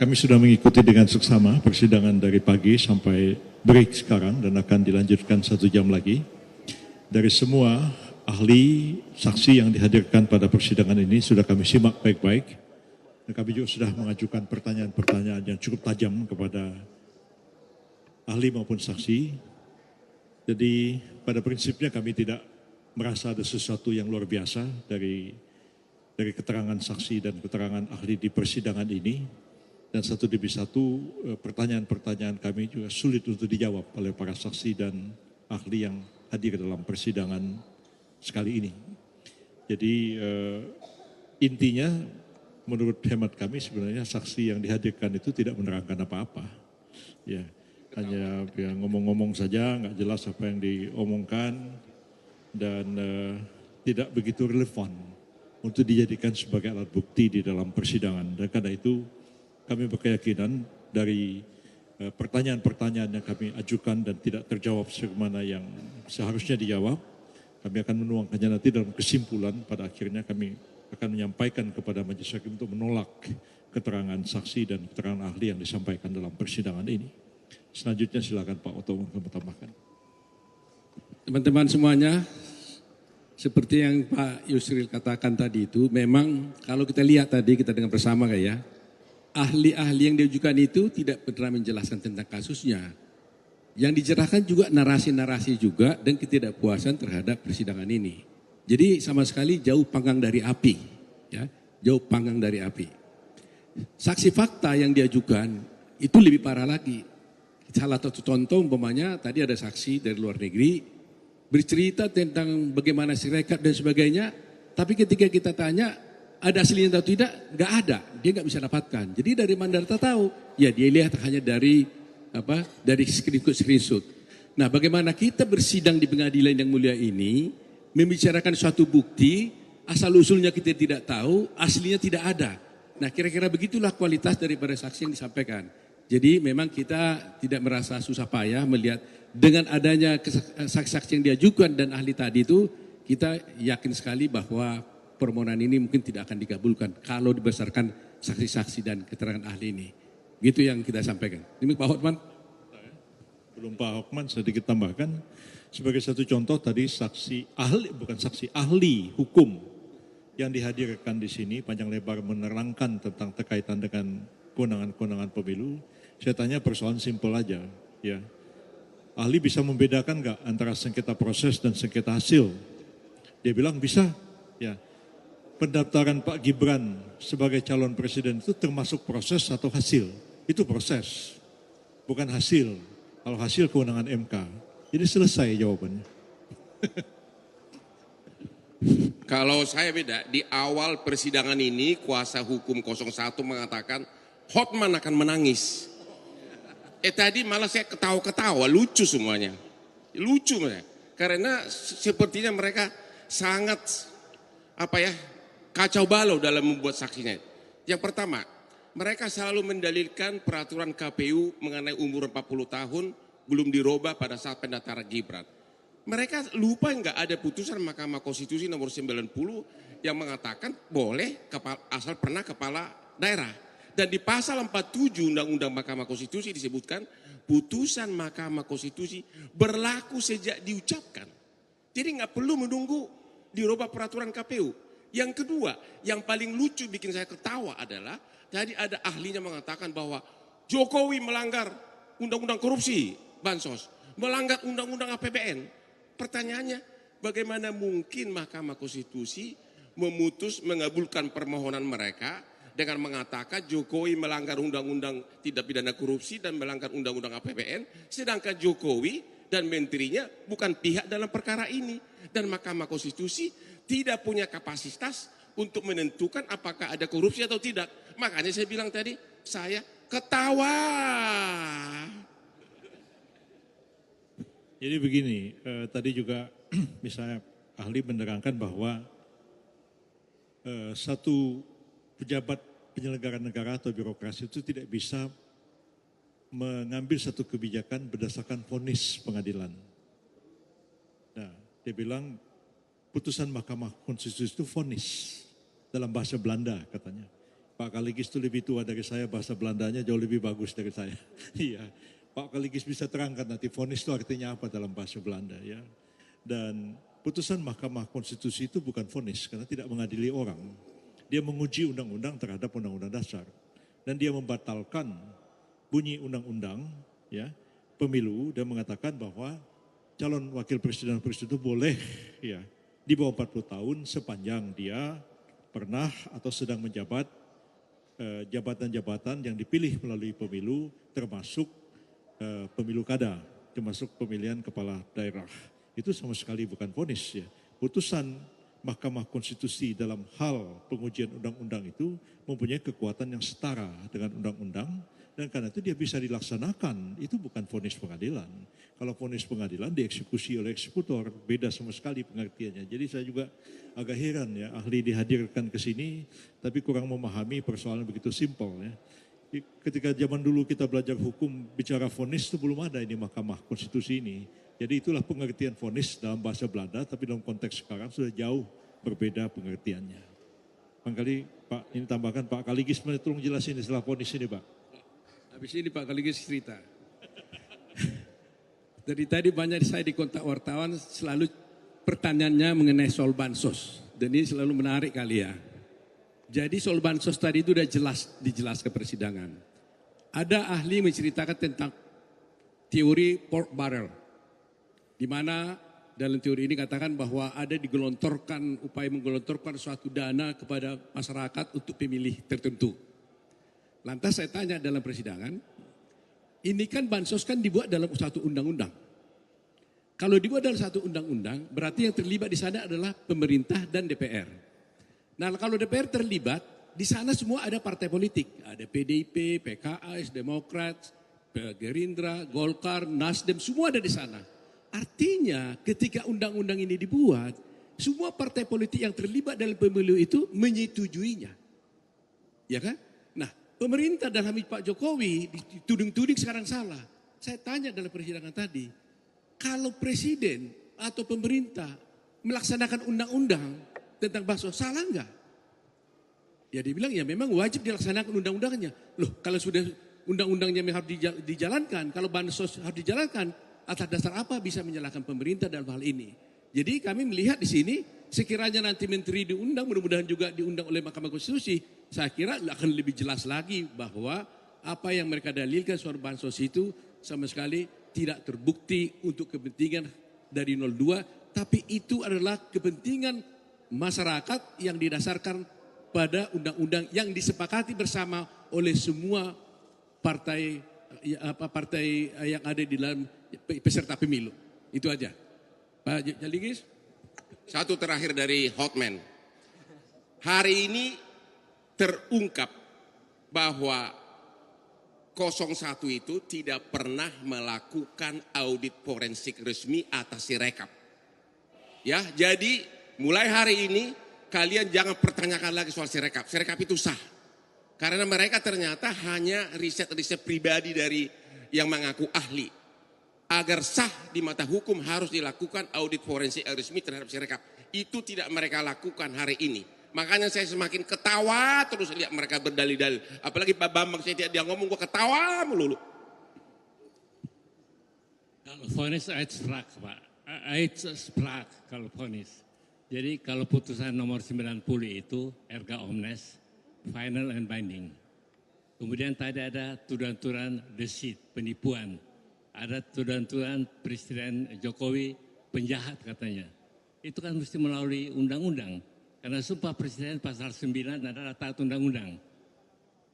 Kami sudah mengikuti dengan seksama persidangan dari pagi sampai break sekarang dan akan dilanjutkan 1 jam lagi. Dari semua ahli, saksi yang dihadirkan pada persidangan ini sudah kami simak baik-baik. Dan kami juga sudah mengajukan pertanyaan-pertanyaan yang cukup tajam kepada ahli maupun saksi. Jadi pada prinsipnya kami tidak merasa ada sesuatu yang luar biasa dari keterangan saksi dan keterangan ahli di persidangan ini. Dan satu demi satu pertanyaan-pertanyaan kami juga sulit untuk dijawab oleh para saksi dan ahli yang hadir dalam persidangan sekali ini. Jadi intinya menurut hemat kami sebenarnya saksi yang dihadirkan itu tidak menerangkan apa-apa. Ya, hanya ya, ngomong-ngomong saja, nggak jelas apa yang diomongkan dan tidak begitu relevan untuk dijadikan sebagai alat bukti di dalam persidangan. Dan karena itu kami berkeyakinan dari pertanyaan-pertanyaan yang kami ajukan dan tidak terjawab sebagaimana yang seharusnya dijawab, kami akan menuangkannya nanti dalam kesimpulan. Pada akhirnya kami akan menyampaikan kepada majelis hakim untuk menolak keterangan saksi dan keterangan ahli yang disampaikan dalam persidangan ini. Selanjutnya silakan Pak Oto menambahkan. Teman-teman semuanya, seperti yang Pak Yusril katakan tadi itu, memang kalau kita lihat tadi kita dengar bersama ya, ahli-ahli yang diajukan itu tidak pernah menjelaskan tentang kasusnya. Yang dicerahkan juga narasi-narasi juga dan ketidakpuasan terhadap persidangan ini. Jadi sama sekali jauh panggang dari api, ya, jauh panggang dari api. Saksi fakta yang diajukan itu lebih parah lagi. Salah satu contoh umpamanya tadi ada saksi dari luar negeri bercerita tentang bagaimana sirekap dan sebagainya, tapi ketika kita tanya ada aslinya atau tidak, nggak ada, dia nggak bisa dapatkan. Jadi dari mana data tahu? Ya dia lihat hanya dari screenshot. Nah bagaimana kita bersidang di pengadilan yang mulia ini, membicarakan suatu bukti, asal usulnya kita tidak tahu, aslinya tidak ada. Nah kira-kira begitulah kualitas daripada saksi yang disampaikan. Jadi memang kita tidak merasa susah payah melihat dengan adanya saksi-saksi yang diajukan dan ahli tadi itu, kita yakin sekali bahwa permohonan ini mungkin tidak akan dikabulkan kalau dibesarkan saksi-saksi dan keterangan ahli ini. Gitu yang kita sampaikan. Ini Pak Hotman. Belum Pak Hotman, sedikit tambahkan. Sebagai satu contoh tadi saksi ahli, bukan saksi, ahli hukum yang dihadirkan di sini panjang lebar menerangkan tentang terkaitan dengan kewenangan-kewenangan pemilu. Saya tanya persoalan simpel aja. Ya. Ahli bisa membedakan nggak antara sengketa proses dan sengketa hasil? Dia bilang bisa. Ya. Pendaftaran Pak Gibran sebagai calon presiden itu termasuk proses atau hasil? Itu proses, bukan hasil. Kalau hasil kewenangan MK. Jadi selesai jawabannya. Kalau saya beda, di awal persidangan ini kuasa hukum 01 mengatakan Hotman akan menangis. Tadi malah saya ketawa-ketawa, lucu semuanya. Lucu mereka. Karena sepertinya mereka sangat kacau balau dalam membuat saksinya. Yang pertama, mereka selalu mendalilkan peraturan KPU mengenai umur 40 tahun belum dirubah pada saat pendaftaran Gibran. Mereka lupa nggak ada putusan Mahkamah Konstitusi nomor 90 yang mengatakan boleh asal pernah kepala daerah. Dan di pasal 47 Undang-Undang Mahkamah Konstitusi disebutkan putusan Mahkamah Konstitusi berlaku sejak diucapkan. Jadi nggak perlu menunggu dirubah peraturan KPU. Yang kedua, yang paling lucu bikin saya ketawa adalah tadi ada ahlinya mengatakan bahwa Jokowi melanggar undang-undang korupsi, bansos, melanggar undang-undang APBN. Pertanyaannya, bagaimana mungkin Mahkamah Konstitusi mengabulkan permohonan mereka dengan mengatakan Jokowi melanggar undang-undang tidak pidana korupsi dan melanggar undang-undang APBN, sedangkan Jokowi dan menterinya bukan pihak dalam perkara ini. Dan Mahkamah Konstitusi tidak punya kapasitas untuk menentukan apakah ada korupsi atau tidak. Makanya saya bilang tadi, saya ketawa. Jadi begini, tadi juga misalnya ahli menerangkan bahwa satu pejabat penyelenggara negara atau birokrasi itu tidak bisa mengambil satu kebijakan berdasarkan vonis pengadilan. Nah, dia bilang putusan Mahkamah Konstitusi itu vonis dalam bahasa Belanda katanya. Pak Kaligis itu lebih tua dari saya, bahasa Belandanya jauh lebih bagus dari saya. Iya, Pak Kaligis bisa terangkan nanti vonis itu artinya apa dalam bahasa Belanda ya. Dan putusan Mahkamah Konstitusi itu bukan vonis karena tidak mengadili orang. Dia menguji undang-undang terhadap undang-undang dasar dan dia membatalkan bunyi undang-undang ya pemilu dan mengatakan bahwa calon wakil presiden itu boleh ya di bawah 40 tahun sepanjang dia pernah atau sedang menjabat jabatan-jabatan yang dipilih melalui pemilu termasuk pemilu kada, termasuk pemilihan kepala daerah. Itu sama sekali bukan vonis ya. Putusan Mahkamah Konstitusi dalam hal pengujian undang-undang itu mempunyai kekuatan yang setara dengan undang-undang dan karena itu dia bisa dilaksanakan. Itu bukan vonis pengadilan. Kalau vonis pengadilan dieksekusi oleh eksekutor, beda sama sekali pengertiannya. Jadi saya juga agak heran ya, ahli dihadirkan ke sini tapi kurang memahami persoalan begitu simpel ya. Ketika zaman dulu kita belajar hukum bicara vonis itu belum ada ini Mahkamah Konstitusi ini. Jadi itulah pengertian vonis dalam bahasa Belanda, tapi dalam konteks sekarang sudah jauh berbeda pengertiannya. Barangkali Pak, ini tambahkan Pak Kaligis, tolong jelasin istilah vonis ini Pak. Habis ini Pak Kaligis cerita. Dari tadi banyak saya di kontak wartawan selalu pertanyaannya mengenai soal bansos. Dan ini selalu menarik kali ya. Jadi soal bansos tadi itu sudah dijelas ke persidangan. Ada ahli menceritakan tentang teori pork barrel. Di mana dalam teori ini katakan bahwa ada digelontorkan, upaya menggelontorkan suatu dana kepada masyarakat untuk pemilih tertentu. Lantas saya tanya dalam persidangan, ini kan bansos kan dibuat dalam satu undang-undang. Kalau dibuat dalam satu undang-undang, berarti yang terlibat di sana adalah pemerintah dan DPR. Nah kalau DPR terlibat, di sana semua ada partai politik. Ada PDIP, PKS, Demokrat, Gerindra, Golkar, Nasdem, semua ada di sana. Artinya ketika undang-undang ini dibuat, semua partai politik yang terlibat dalam pemilu itu menyetujuinya. Ya kan? Nah, pemerintah dalam Pak Jokowi dituding-tuding sekarang salah. Saya tanya dalam persidangan tadi, kalau presiden atau pemerintah melaksanakan undang-undang tentang bansos, salah enggak? Ya dia bilang ya memang wajib dilaksanakan undang-undangnya. Loh kalau sudah undang-undangnya harus dijalankan, kalau bansos harus dijalankan, atas dasar apa bisa menyalahkan pemerintah dalam hal ini? Jadi kami melihat di sini, sekiranya nanti menteri diundang, mudah-mudahan juga diundang oleh Mahkamah Konstitusi, saya kira akan lebih jelas lagi bahwa apa yang mereka dalilkan soal bansos itu sama sekali tidak terbukti untuk kepentingan dari 02, tapi itu adalah kepentingan masyarakat yang didasarkan pada undang-undang yang disepakati bersama oleh semua partai yang ada di dalam peserta pemilu. Itu aja. Pak Kaligis. Satu terakhir dari Hotman. Hari ini terungkap bahwa 01 itu tidak pernah melakukan audit forensik resmi atas Sirekap. Ya, jadi mulai hari ini kalian jangan pertanyakan lagi soal Sirekap. Sirekap itu sah. Karena mereka ternyata hanya riset-riset pribadi dari yang mengaku ahli. Agar sah di mata hukum harus dilakukan audit forensik resmi terhadap Sirekap. Itu tidak mereka lakukan hari ini. Makanya saya semakin ketawa terus lihat mereka berdalil-dalil. Apalagi Pak Bambang saya dia ngomong gua ketawa melulu. Kalau vonis abstrak Pak. Abstrak kalau vonis. Jadi kalau putusan nomor 90 itu erga omnes. Final and binding. Kemudian tadi ada tuduhan-tuduhan deceit, penipuan. Ada tuduhan-tuduhan Presiden Jokowi penjahat katanya. Itu kan mesti melalui undang-undang. Karena sumpah Presiden pasal 9 adalah taat undang-undang.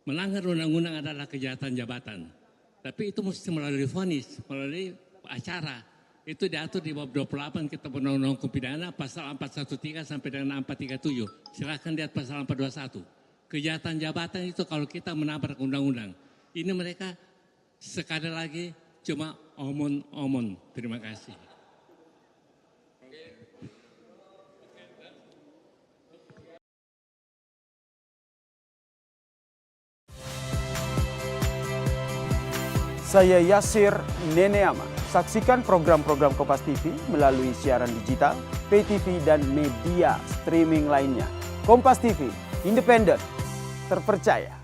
Melanggar undang-undang adalah kejahatan jabatan. Tapi itu mesti melalui vonis, melalui acara. Itu diatur di bab 28 Kitab Undang-Undang Hukum Pidana pasal 413 sampai dengan 437. Silakan lihat pasal 421. Kejahatan jabatan itu kalau kita menabrak undang-undang. Ini mereka sekali lagi cuma omon-omon. Terima kasih. Saya Yasir Neneama. Saksikan program-program Kompas TV melalui siaran digital, pay TV dan media streaming lainnya. Kompas TV, independen, terpercaya.